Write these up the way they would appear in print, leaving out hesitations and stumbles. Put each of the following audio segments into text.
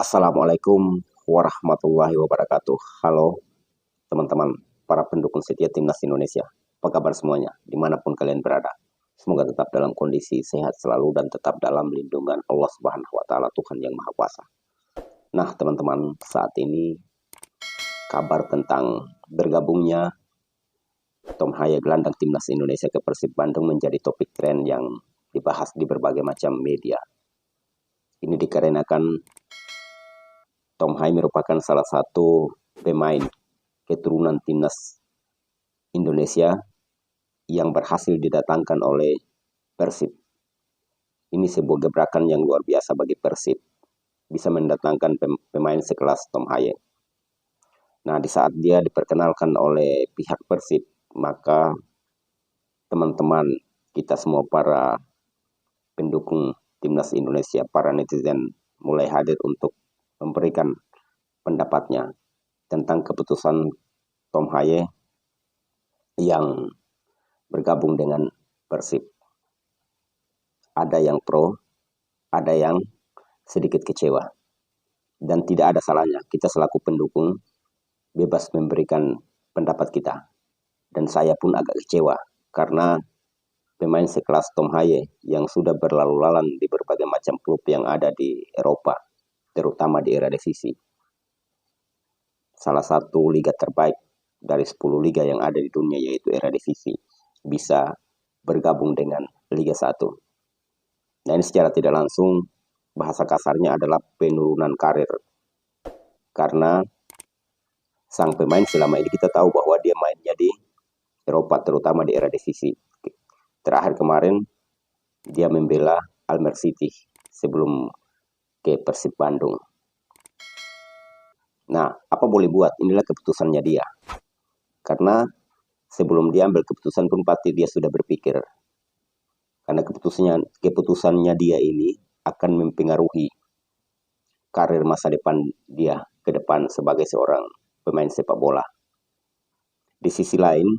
Assalamualaikum warahmatullahi wabarakatuh. Halo teman-teman, para pendukung setia Timnas Indonesia. Apa kabar semuanya, dimanapun kalian berada. Semoga tetap dalam kondisi sehat selalu dan tetap dalam lindungan Allah Subhanahu wa Ta'ala, Tuhan yang Maha Kuasa. Nah teman-teman, saat ini kabar tentang bergabungnya Tom Haye gelandang Timnas Indonesia ke Persib Bandung menjadi topik tren yang dibahas di berbagai macam media. Ini dikarenakan Tom Haye merupakan salah satu pemain keturunan Timnas Indonesia yang berhasil didatangkan oleh Persib. Ini sebuah gebrakan yang luar biasa bagi Persib, bisa mendatangkan pemain sekelas Tom Haye. Nah, di saat dia diperkenalkan oleh pihak Persib, maka teman-teman kita semua para pendukung Timnas Indonesia, para netizen mulai hadir untuk memberikan pendapatnya tentang keputusan Tom Haye yang bergabung dengan Persib. Ada yang pro, ada yang sedikit kecewa. Dan tidak ada salahnya, kita selaku pendukung bebas memberikan pendapat kita. Dan saya pun agak kecewa, karena pemain sekelas Tom Haye yang sudah berlalu lalang di berbagai macam klub yang ada di Eropa, terutama di Eredivisie, salah satu liga terbaik dari 10 liga yang ada di dunia, yaitu Eredivisie, bisa bergabung dengan Liga 1. Nah, ini secara tidak langsung bahasa kasarnya adalah penurunan karir. Karena sang pemain selama ini kita tahu bahwa dia mainnya di Eropa, terutama di Eredivisie. Terakhir kemarin dia membela Almer City sebelum ke Persib Bandung. Nah, apa boleh buat, inilah keputusannya dia. Karena sebelum dia ambil keputusan pun pasti dia sudah berpikir. Karena keputusannya dia ini akan mempengaruhi karir masa depan dia ke depan sebagai seorang pemain sepak bola. Di sisi lain,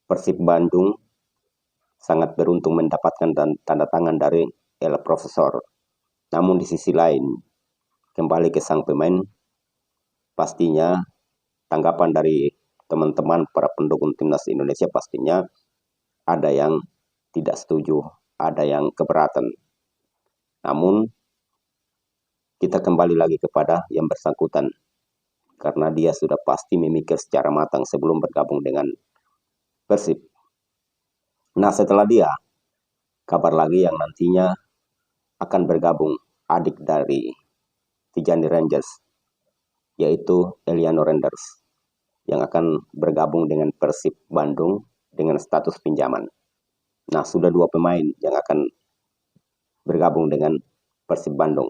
Persib Bandung sangat beruntung mendapatkan tanda tangan dari El Profesor. Namun di sisi lain, kembali ke sang pemain, pastinya tanggapan dari teman-teman para pendukung Timnas Indonesia pastinya ada yang tidak setuju, ada yang keberatan. Namun kita kembali lagi kepada yang bersangkutan, karena dia sudah pasti memikir secara matang sebelum bergabung dengan Persib. Nah, setelah dia, kabar lagi yang nantinya akan bergabung adik dari Tijani Rangers, yaitu Eliano Renders, yang akan bergabung dengan Persib Bandung dengan status pinjaman. Nah, sudah 2 pemain yang akan bergabung dengan Persib Bandung.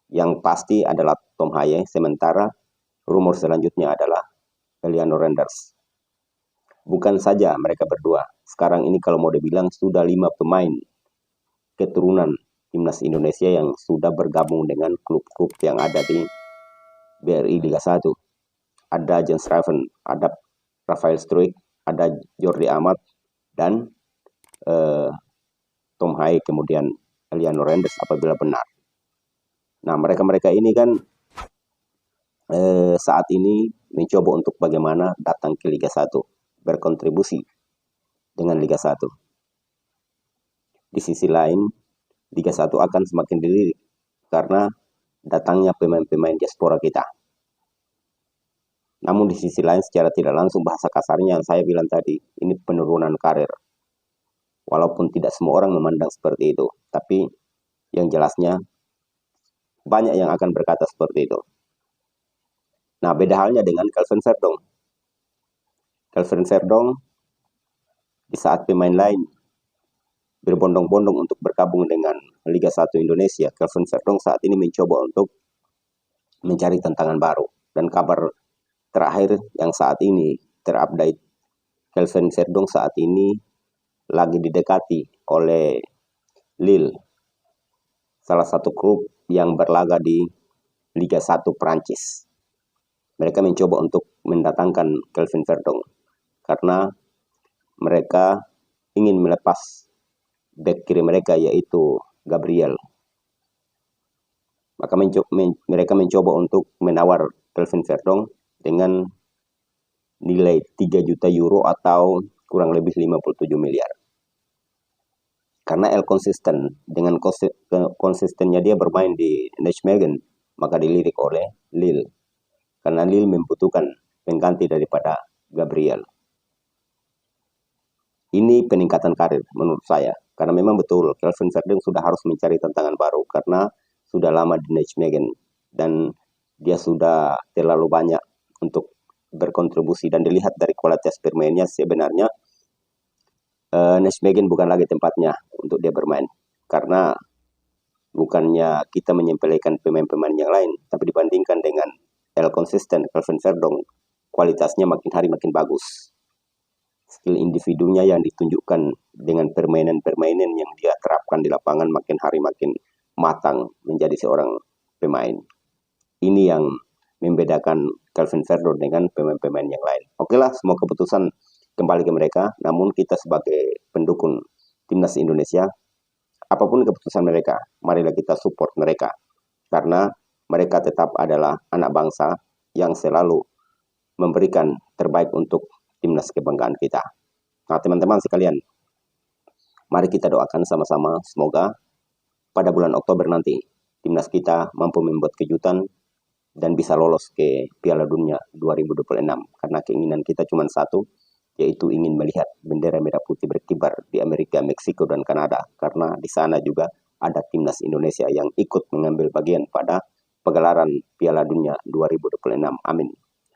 Yang pasti adalah Tom Haye, sementara rumor selanjutnya adalah Eliano Renders. Bukan saja mereka berdua, sekarang ini kalau mau dibilang sudah 5 pemain keturunan Timnas Indonesia yang sudah bergabung dengan klub-klub yang ada di BRI Liga 1. Ada Jens Raven, ada Rafael Struijk, ada Jordi Amat, dan Tom Haye, kemudian Eliano Renders apabila benar. Nah, mereka-mereka ini kan saat ini mencoba untuk bagaimana datang ke Liga 1, berkontribusi dengan Liga 1. Di sisi lain, Liga 1 akan semakin dilirik karena datangnya pemain-pemain diaspora kita. Namun di sisi lain, secara tidak langsung, bahasa kasarnya yang saya bilang tadi, ini penurunan karir. Walaupun tidak semua orang memandang seperti itu, tapi yang jelasnya banyak yang akan berkata seperti itu. Nah, beda halnya dengan Kelvin Verdong. Kelvin Verdong di saat pemain lain berbondong-bondong untuk bergabung dengan Liga 1 Indonesia, Kelvin Verdong saat ini mencoba untuk mencari tantangan baru. Dan kabar terakhir yang saat ini terupdate, Kelvin Verdong saat ini lagi didekati oleh Lille, salah satu klub yang berlaga di Liga 1 Prancis. Mereka mencoba untuk mendatangkan Kelvin Verdong karena mereka ingin melepas bek kiri mereka, yaitu Gabriel. Maka mereka mencoba untuk menawar Kelvin Verdong dengan nilai 3 juta euro atau kurang lebih 57 miliar. Karena El konsisten, dengan konsistennya dia bermain di Nijmegen, maka dilirik oleh Lille. Karena Lille membutuhkan pengganti daripada Gabriel. Ini peningkatan karir menurut saya. Karena memang betul, Kelvin Verdong sudah harus mencari tantangan baru. Karena sudah lama di Nijmegen. Dan dia sudah terlalu banyak untuk berkontribusi. Dan dilihat dari kualitas bermainnya, sebenarnya Nijmegen bukan lagi tempatnya untuk dia bermain. Karena bukannya kita menyempelekan pemain-pemain yang lain, tapi dibandingkan dengan El konsisten, Kelvin Verdong, kualitasnya makin hari makin bagus. Skill individunya yang ditunjukkan dengan permainan-permainan yang dia terapkan di lapangan makin hari makin matang menjadi seorang pemain. Ini yang membedakan Kelvin Verdong dengan pemain-pemain yang lain. Oke lah, semua keputusan kembali ke mereka. Namun kita sebagai pendukung timnas Indonesia, apapun keputusan mereka, marilah kita support mereka. Karena mereka tetap adalah anak bangsa yang selalu memberikan terbaik untuk timnas kebanggaan kita. Nah, teman-teman sekalian, mari kita doakan sama-sama semoga pada bulan Oktober nanti timnas kita mampu membuat kejutan dan bisa lolos ke Piala Dunia 2026. Karena keinginan kita cuma satu, yaitu ingin melihat bendera merah putih berkibar di Amerika, Meksiko, dan Kanada. Karena di sana juga ada timnas Indonesia yang ikut mengambil bagian pada pegelaran Piala Dunia 2026. Amin.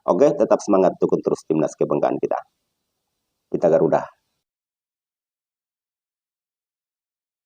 Oke, tetap semangat dukung terus timnas kebanggaan kita. Kita Garuda.